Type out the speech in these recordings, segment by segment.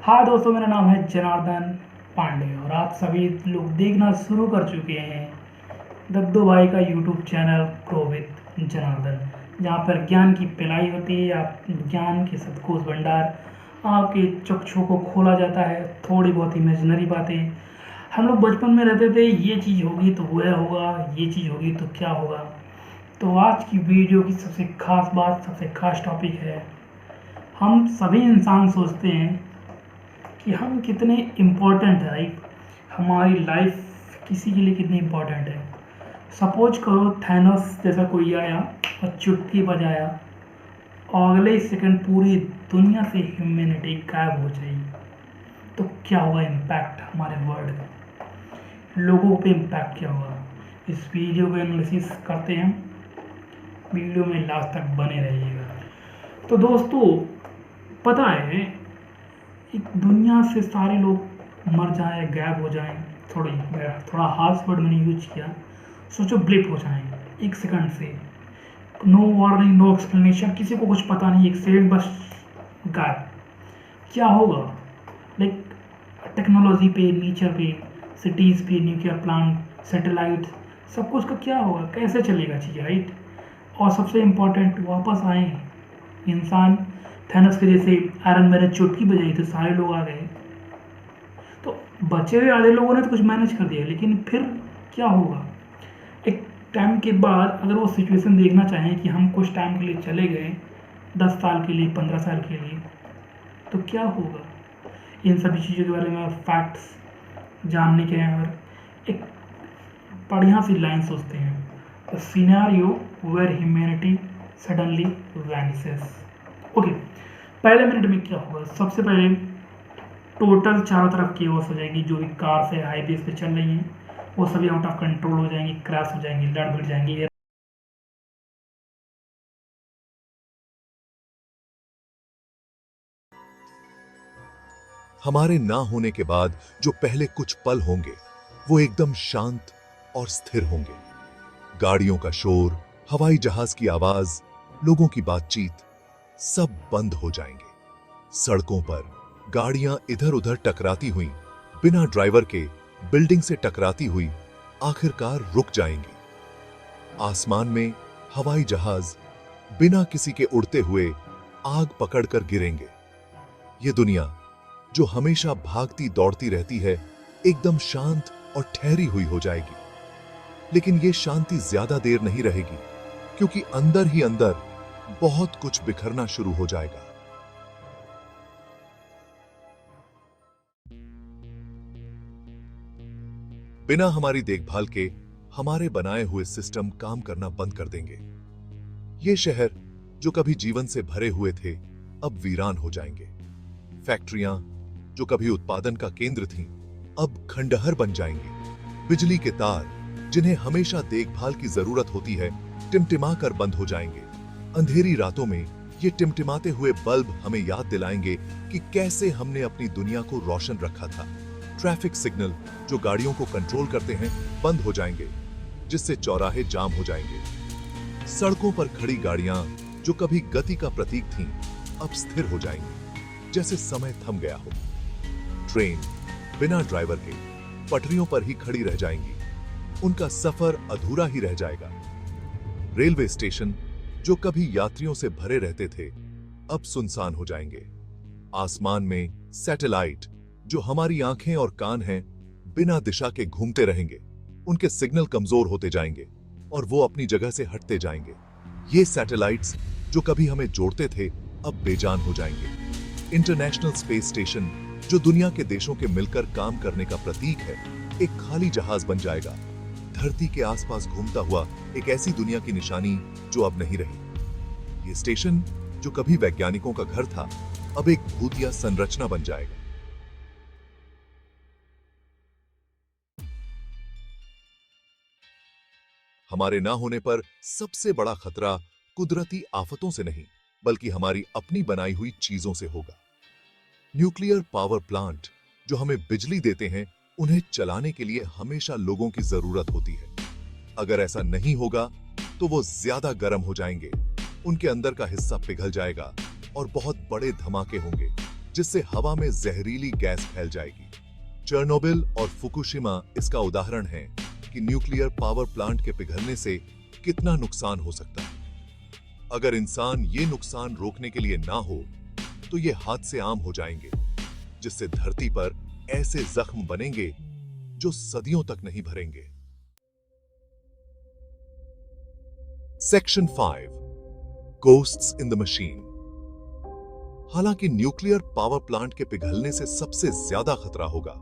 हाँ दोस्तों, मेरा नाम है जनार्दन पांडे और आप सभी लोग देखना शुरू कर चुके हैं दद्दू भाई का YouTube channel grow with Janardan, जहाँ पर ज्ञान की पिलाई होती है। आप ज्ञान के सतकोष भंडार आपके चक्षुओं को खोला जाता है। थोड़ी बहुत इमेजिनरी बातें, हम लोग बचपन में रहते थे, ये चीज़ होगी तो वह होगा, ये चीज़ होगी तो क्या होगा। तो आज की वीडियो की सबसे खास बात, सबसे खास टॉपिक है, हम सभी इंसान सोचते हैं कि हम कितने इम्पोर्टेंट है, राइट। हमारी लाइफ किसी के लिए कितनी इम्पोर्टेंट है। सपोज करो थैनोस जैसा कोई आया और चुटकी बजाया और अगले ही सेकंड पूरी दुनिया से ह्यूमैनिटी गायब हो जाएगी, तो क्या होगा इम्पैक्ट हमारे वर्ल्ड का, लोगों पे इम्पैक्ट क्या होगा। इस वीडियो को एनालिसिस करते हैं, वीडियो में लास्ट तक बने रहिएगा। तो दोस्तों, पता है, एक दुनिया से सारे लोग मर जाएं, गायब हो जाएं, थोड़ी थोड़ा हार्श वर्ड मैंने यूज किया, सोचो ब्लिप हो जाएं एक सेकंड से, नो वार्निंग, नो एक्सप्लेनेशन, किसी को कुछ पता नहीं, एक सेकंड बस गायब। क्या होगा, लाइक टेक्नोलॉजी पे, नेचर पे, सिटीज़ पे, न्यूक्लियर प्लांट, सैटेलाइट, सब कुछ का क्या होगा, कैसे चलेगा चीज़, राइट। और सबसे इम्पोर्टेंट, वापस आए इंसान। थैनोस के जैसे आयरन मैन ने चुटकी बजाई तो सारे लोग आ गए, तो बचे हुए आधे लोगों ने तो कुछ मैनेज कर दिया, लेकिन फिर क्या होगा एक टाइम के बाद। अगर वो सिचुएशन देखना चाहें कि हम कुछ टाइम के लिए चले गए, 10 साल के लिए, 15 साल के लिए, तो क्या होगा। इन सभी चीज़ों के बारे में फैक्ट्स जानने के हैं और एक बढ़िया सी लाइन सोचते हैं, the scenario where humanity suddenly vanishes. Okay, पहले मिनट में क्या होगा, सबसे पहले टोटल चारों तरफ केओस हो जाएगी। जो भी कार से हाईवेज पे चल रही हैं वो सभी आउट ऑफ कंट्रोल हो जाएंगी, क्रैश हो जाएंगी, लड़ भिड़ जाएंगी। हमारे ना होने के बाद जो पहले कुछ पल होंगे वो एकदम शांत और स्थिर होंगे। गाड़ियों का शोर, हवाई जहाज की आवाज, लोगों की बातचीत सब बंद हो जाएंगे। सड़कों पर गाड़ियां इधर उधर टकराती हुई, बिना ड्राइवर के बिल्डिंग से टकराती हुई आखिरकार रुक जाएंगी। आसमान में हवाई जहाज बिना किसी के उड़ते हुए आग पकड़कर गिरेंगे। ये दुनिया जो हमेशा भागती दौड़ती रहती है एकदम शांत और ठहरी हुई हो जाएगी। लेकिन ये शांति ज्यादा देर नहीं रहेगी, क्योंकि अंदर ही अंदर बहुत कुछ बिखरना शुरू हो जाएगा। बिना हमारी देखभाल के हमारे बनाए हुए सिस्टम काम करना बंद कर देंगे। ये शहर जो कभी जीवन से भरे हुए थे अब वीरान हो जाएंगे। फैक्ट्रियां जो कभी उत्पादन का केंद्र थीं, अब खंडहर बन जाएंगे। बिजली के तार जिन्हें हमेशा देखभाल की जरूरत होती है, टिमटिमा कर बंद हो जाएंगे। अंधेरी रातों में ये टिमटिमाते हुए बल्ब हमें याद दिलाएंगे कि कैसे हमने अपनी दुनिया को रोशन रखा था। ट्रैफिक सिग्नल जो गाड़ियों को कंट्रोल करते हैं बंद हो जाएंगे, जिससे चौराहे जाम हो जाएंगे। सड़कों पर खड़ी गाड़ियां जो कभी गति का प्रतीक थीं, अब स्थिर हो जाएंगी, जैसे समय थम गया हो। ट्रेन बिना ड्राइवर के पटरियों पर ही खड़ी रह जाएंगी, उनका सफर अधूरा ही रह जाएगा। रेलवे स्टेशन जो कभी यात्रियों से भरे रहते थे अब सुनसान हो जाएंगे। आसमान में सैटेलाइट जो हमारी आंखें और कान हैं बिना दिशा के घूमते रहेंगे, उनके सिग्नल कमजोर होते जाएंगे और वो अपनी जगह से हटते जाएंगे। ये सैटेलाइट्स जो कभी हमें जोड़ते थे अब बेजान हो जाएंगे। इंटरनेशनल स्पेस स्टेशन जो दुनिया के देशों के मिलकर काम करने का प्रतीक है, एक खाली जहाज बन जाएगा, धरती के आसपास घूमता हुआ एक ऐसी दुनिया की निशानी जो अब नहीं रही। ये स्टेशन जो कभी वैज्ञानिकों का घर था अब एक भूतिया संरचना बन जाएगा। हमारे ना होने पर सबसे बड़ा खतरा कुदरती आफतों से नहीं, बल्कि हमारी अपनी बनाई हुई चीजों से होगा। न्यूक्लियर पावर प्लांट जो हमें बिजली देते हैं, उन्हें चलाने के लिए हमेशा लोगों की जरूरत होती है। अगर ऐसा नहीं होगा तो वो ज्यादा गर्म हो जाएंगे, उनके अंदर का हिस्सा पिघल जाएगा और बहुत बड़े धमाके होंगे, जिससे हवा में जहरीली गैस फैल जाएगी। चेर्नोबिल और फुकुशिमा इसका उदाहरण है कि न्यूक्लियर पावर प्लांट के पिघलने से कितना नुकसान हो सकता है। अगर इंसान ये नुकसान रोकने के लिए ना हो तो ये हादसे आम हो जाएंगे, जिससे धरती पर ऐसे जख्म बनेंगे जो सदियों तक नहीं भरेंगे। Section 5, ghosts in the machine. हालांकि न्यूक्लियर पावर प्लांट के पिघलने से सबसे ज्यादा खतरा होगा,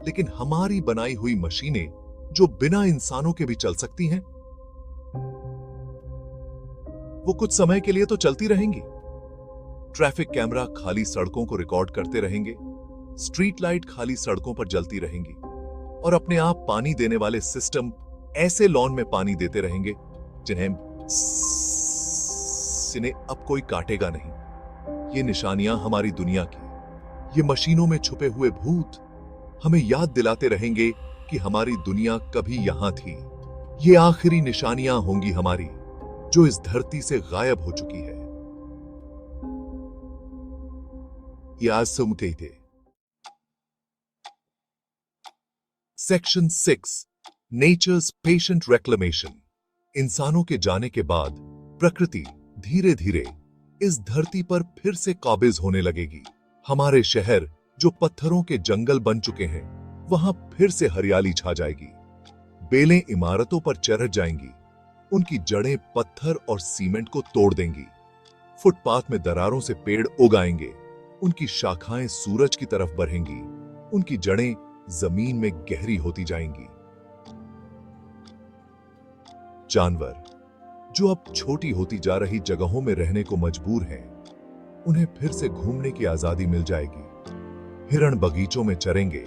लेकिन हमारी बनाई हुई मशीनें जो बिना इंसानों के भी चल सकती हैं, वो कुछ समय के लिए तो चलती रहेंगी। ट्रैफिक कैमरा खाली सड़कों को रिकॉर्ड करते रहेंगे, स्ट्रीट लाइट खाली सड़कों पर जलती रहेंगी, और अपने आप पानी देने वाले सिस्टम ऐसे लॉन में पानी देते रहेंगे जिन्हें अब कोई काटेगा नहीं। ये निशानियां हमारी दुनिया की, ये मशीनों में छुपे हुए भूत हमें याद दिलाते रहेंगे कि हमारी दुनिया कभी यहां थी। ये आखिरी निशानियां होंगी हमारी, जो इस धरती से गायब हो चुकी है। Section 6, nature's patient reclamation. इंसानों के जाने के बाद प्रकृति धीरे धीरे इस धरती पर फिर से काबिज होने लगेगी। हमारे शहर जो पत्थरों के जंगल बन चुके हैं, वहां फिर से हरियाली छा जाएगी। बेलें इमारतों पर चढ़ जाएंगी, उनकी जड़ें पत्थर और सीमेंट को तोड़ देंगी। फुटपाथ में दरारों से पेड़ उगाएंगे, उनकी शाखाएं सूरज की तरफ बढ़ेंगी, उनकी जड़ें जमीन में गहरी होती जाएंगी। जानवर जो अब छोटी होती जा रही जगहों में रहने को मजबूर हैं, उन्हें फिर से घूमने की आजादी मिल जाएगी। हिरण बगीचों में चरेंगे,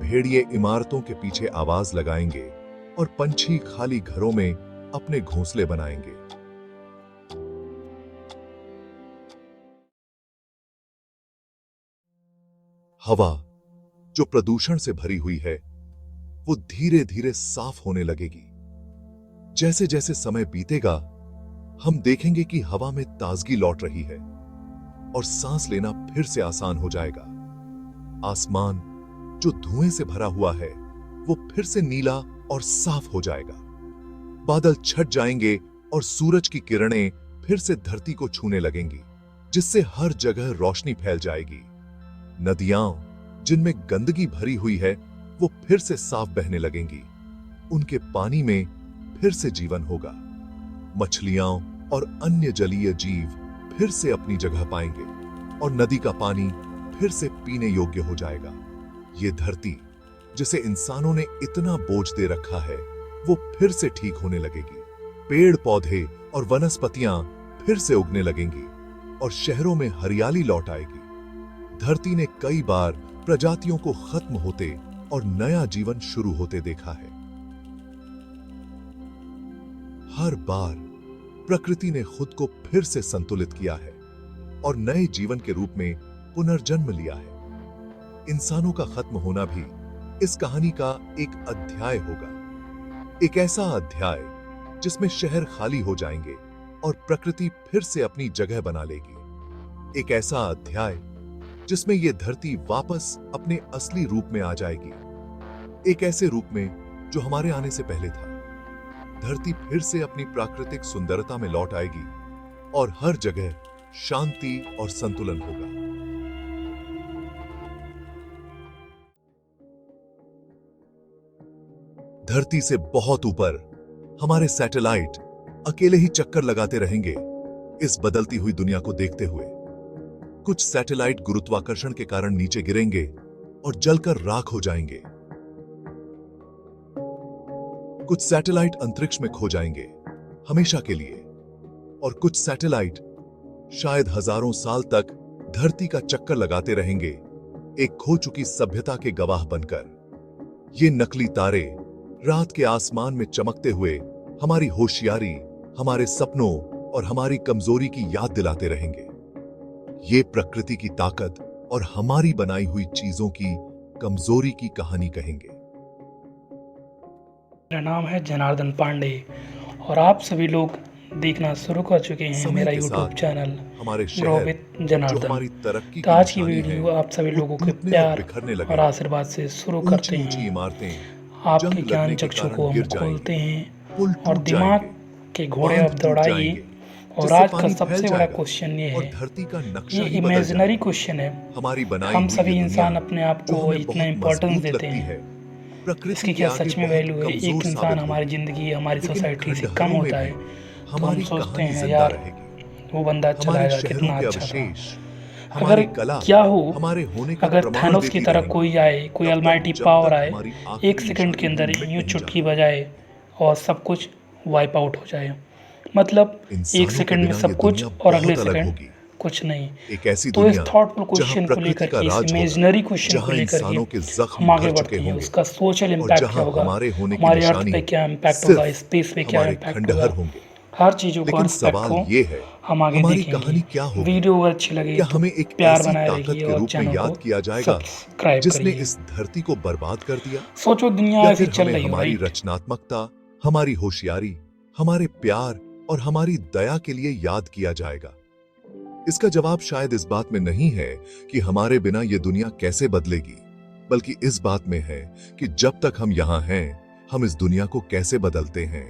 भेड़िए इमारतों के पीछे आवाज लगाएंगे और पंछी खाली घरों में अपने घोंसले बनाएंगे। हवा जो प्रदूषण से भरी हुई है, वो धीरे धीरे साफ होने लगेगी। जैसे जैसे समय बीतेगा, हम देखेंगे कि हवा में ताजगी लौट रही है और सांस लेना फिर से आसान हो जाएगा। आसमान जो धुएं से भरा हुआ है, वो फिर से नीला और साफ हो जाएगा। बादल छट जाएंगे और सूरज की किरणें फिर से धरती को छूने लगेंगी, जिससे हर जगह रोशनी फैल जाएगी। नदियां जिनमें गंदगी भरी हुई है, वो फिर से साफ बहने लगेंगी। उनके पानी में फिर से जीवन होगा। मछलियां और अन्य जलीय जीव फिर से अपनी जगह पाएंगे और नदी का पानी फिर से पीने योग्य हो जाएगा। ये धरती जिसे इंसानों ने इतना बोझ दे रखा है, वो फिर से ठीक होने लगेगी। पेड़ पौधे और वनस्पतियां फिर से उगने लगेंगी और शहरों में हरियाली लौट आएगी। धरती ने कई बार प्रजातियों को खत्म होते और नया जीवन शुरू होते देखा है। हर बार प्रकृति ने खुद को फिर से संतुलित किया है और नए जीवन के रूप में पुनर्जन्म लिया है। इंसानों का खत्म होना भी इस कहानी का एक अध्याय होगा, एक ऐसा अध्याय जिसमें शहर खाली हो जाएंगे और प्रकृति फिर से अपनी जगह बना लेगी। एक ऐसा अध्याय जिसमें यह धरती वापस अपने असली रूप में आ जाएगी, एक ऐसे रूप में जो हमारे आने से पहले था। धरती फिर से अपनी प्राकृतिक सुंदरता में लौट आएगी और हर जगह शांति और संतुलन होगा। धरती से बहुत ऊपर हमारे सैटेलाइट अकेले ही चक्कर लगाते रहेंगे इस बदलती हुई दुनिया को देखते हुए। कुछ सैटेलाइट गुरुत्वाकर्षण के कारण नीचे गिरेंगे और जलकर राख हो जाएंगे। कुछ सैटेलाइट अंतरिक्ष में खो जाएंगे हमेशा के लिए, और कुछ सैटेलाइट शायद हजारों साल तक धरती का चक्कर लगाते रहेंगे, एक खो चुकी सभ्यता के गवाह बनकर। ये नकली तारे रात के आसमान में चमकते हुए हमारी होशियारी, हमारे सपनों और हमारी कमजोरी की याद दिलाते रहेंगे। ये प्रकृति की ताकत और हमारी बनाई हुई चीजों की कमजोरी की कहानी कहेंगे। मेरा नाम है जनार्दन पांडे और आप सभी लोग देखना शुरू कर चुके हैं समय मेरा के यूट्यूब साथ चैनल हमारे शहर ग्रोवित जो जनार्दन। हमारी तरक्की तो की आज की निशानी वीडियो है, आप सभी वो लोगों के टूटने और प्यार बिखरने और लगे हैं। आशीर्वाद से शुरू ऊंची करते ऊंची हैं। इमारतें आपके जंग ज्ञान लगने के चक्षु कारण को हम गिर खोलते जाएंगे, हैं पुल और टूट दिमाग जाएंगे, के घोड़े बांध अब टूट दौड़ाइए। जाएंगे, और जिससे आज का पानी फैल सबसे बड़ा जाएगा क्वेश्चन ये और है, धरती का ये नक्शा ही बदल इमेजिनरी जाएगा। क्वेश्चन है। हमारी बनाई हम हुई ये सभी दुनिया इंसान अपने आप जो को हमें इतना बहुत इम्पोर्टेंस मजबूत देते लगती हैं। है, प्रकृति इसकी के क्या आगे सच में बहुत वैल्यू है? कमजोर एक इंसान साबित हमारी होगी। ज़िंदगी, हमारी लेकिन सोसाइटी से कम खंडहरों में होता भी है तो हम हमारी सोचते कहानी हैं जिंदा यार रहेगी। वो बंदा चला हमारे गया, शहरों कितना के अच्छा था। अवशेष अगर हमारी कला क्या हो, हमारे होने का अगर प्रमाण थैनोस की देती तरह रहेंगी, कोई आए, कोई तब तक अलमाइटी जब पावर तक आए, हमारी एक आखिरी सेकंड के निशानी भी अंदर मिट यूं नहीं चुटकी जाती। बजाए और सब कुछ वाइप आउट हो जाए, मतलब एक इंसानों के सेकंड में बिना ये सब कुछ दुनिया और अगले बहुत अलग सेकंड होगी। कुछ नहीं। एक ऐसी तो इस दुनिया थॉटफुल जहां क्वेश्चन को प्रकृति लेकर का के, इस राज होगा, इमेजिनरी क्वेश्चन को जहां लेकर के इंसानों के हम जख्म आगे भर चुके बढ़ते हैं। होंगे उसका सोशल और इम्पैक्ट क्या जहां होगा, हमारे होने की हमारे अर्थ निशानी पे क्या इम्पैक्ट होगा, सिर्फ स्पेस पे क्या हमारे इम्पैक्ट खंडहर होगा, होंगे। हर चीज़ों का लेकिन रिस्पेक्ट सवाल को ये है, हम आगे हमारी देखेंगे। कहानी क्या होगी? वीडियो अगर अच्छी लगे क्या तो हमें एक प्यार ऐसी बनाए ताकत रखिए के और रूप में चैनल को याद किया जाएगा सब्सक्राइब जिसने करिए। इस धरती को बर्बाद कर दिया, सोचो दुनिया या ऐसी फिर चल हमें रही हो, हमारी राइट? रचनात्मकता, हमारी होशियारी, हमारे प्यार और हमारी दया के लिए याद किया जाएगा? इसका जवाब शायद इस बात में नहीं है कि हमारे बिना ये दुनिया कैसे बदलेगी, बल्कि इस बात में है कि जब तक हम यहां हैं, हम इस दुनिया को कैसे बदलते हैं।